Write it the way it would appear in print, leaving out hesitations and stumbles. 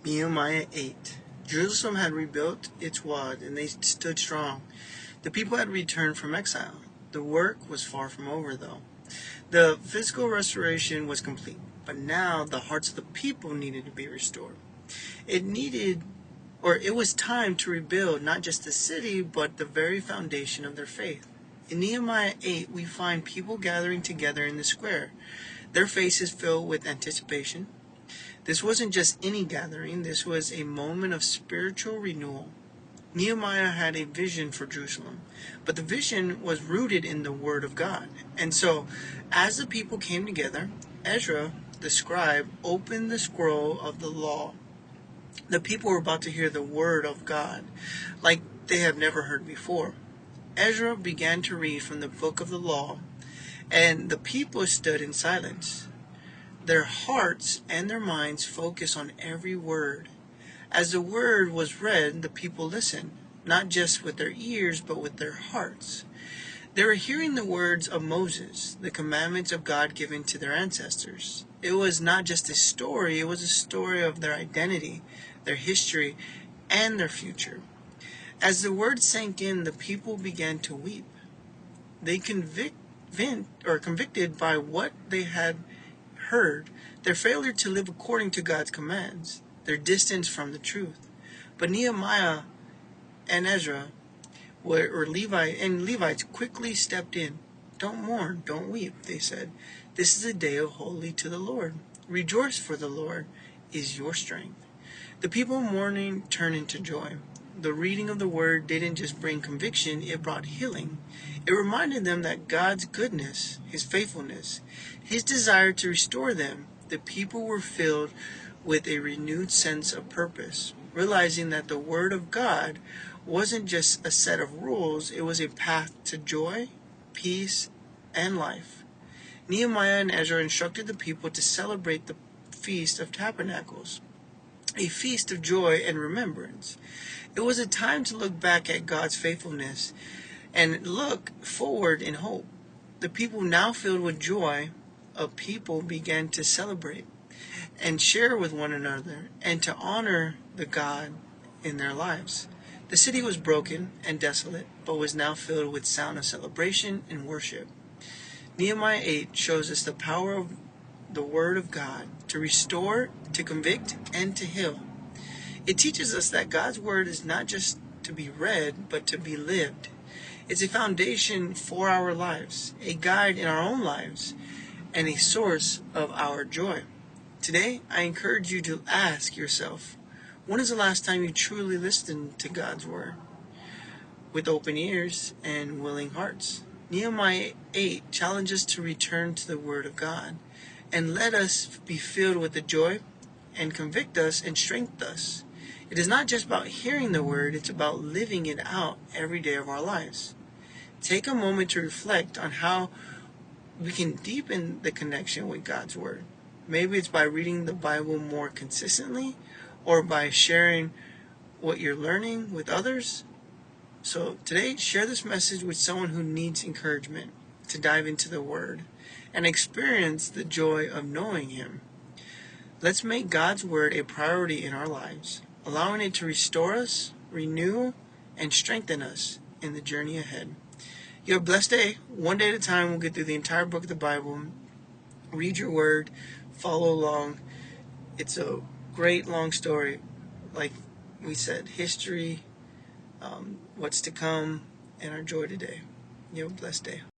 Nehemiah 8. Jerusalem had rebuilt its wall, and they stood strong. The people had returned from exile. The work was far from over, though. The physical restoration was complete, but now the hearts of the people needed to be restored. It was time to rebuild not just the city, but the very foundation of their faith. In Nehemiah 8, we find people gathering together in the square, their faces filled with anticipation. This wasn't just any gathering, this was a moment of spiritual renewal. Nehemiah had a vision for Jerusalem, but the vision was rooted in the Word of God. And so, as the people came together, Ezra, the scribe, opened the scroll of the law. The people were about to hear the Word of God like they have never heard before. Ezra began to read from the book of the law, and the people stood in silence. Their hearts and their minds focused on every word. As the word was read, the people listened, not just with their ears, but with their hearts. They were hearing the words of Moses, the commandments of God given to their ancestors. It was not just a story, it was a story of their identity, their history, and their future. As the word sank in, the people began to weep. They convicted by what they had heard, their failure to live according to God's commands, their distance from the truth. But Nehemiah and Ezra Levites quickly stepped in. "Don't mourn, don't weep," they said. "This is a day of holy to the Lord. Rejoice, for the Lord is your strength." The people mourning turned into joy. The reading of the word didn't just bring conviction, it brought healing. It reminded them that God's goodness, His faithfulness, His desire to restore them. The people were filled with a renewed sense of purpose, realizing that the Word of God wasn't just a set of rules, it was a path to joy, peace, and life. Nehemiah and Ezra instructed the people to celebrate the Feast of Tabernacles, a feast of joy and remembrance. It was a time to look back at God's faithfulness and look forward in hope. The people, now filled with joy, began to celebrate and share with one another and to honor the God in their lives. The city was broken and desolate, but was now filled with sound of celebration and worship. Nehemiah 8 shows us the power of the Word of God to restore, to convict, and to heal. It teaches us that God's Word is not just to be read, but to be lived. It's a foundation for our lives, a guide in our own lives, and a source of our joy. Today, I encourage you to ask yourself, when is the last time you truly listened to God's Word? With open ears and willing hearts. Nehemiah 8 challenges us to return to the Word of God, and let us be filled with the joy, and convict us and strengthen us. It is not just about hearing the Word, it's about living it out every day of our lives. Take a moment to reflect on how we can deepen the connection with God's Word. Maybe it's by reading the Bible more consistently, or by sharing what you're learning with others. So today, share this message with someone who needs encouragement to dive into the Word and experience the joy of knowing Him. Let's make God's Word a priority in our lives, allowing it to restore us, renew, and strengthen us in the journey ahead. You have a blessed day. One day at a time, we'll get through the entire book of the Bible. Read your Word, follow along. It's a great long story. Like we said, history, what's to come, and our joy today. You have a blessed day.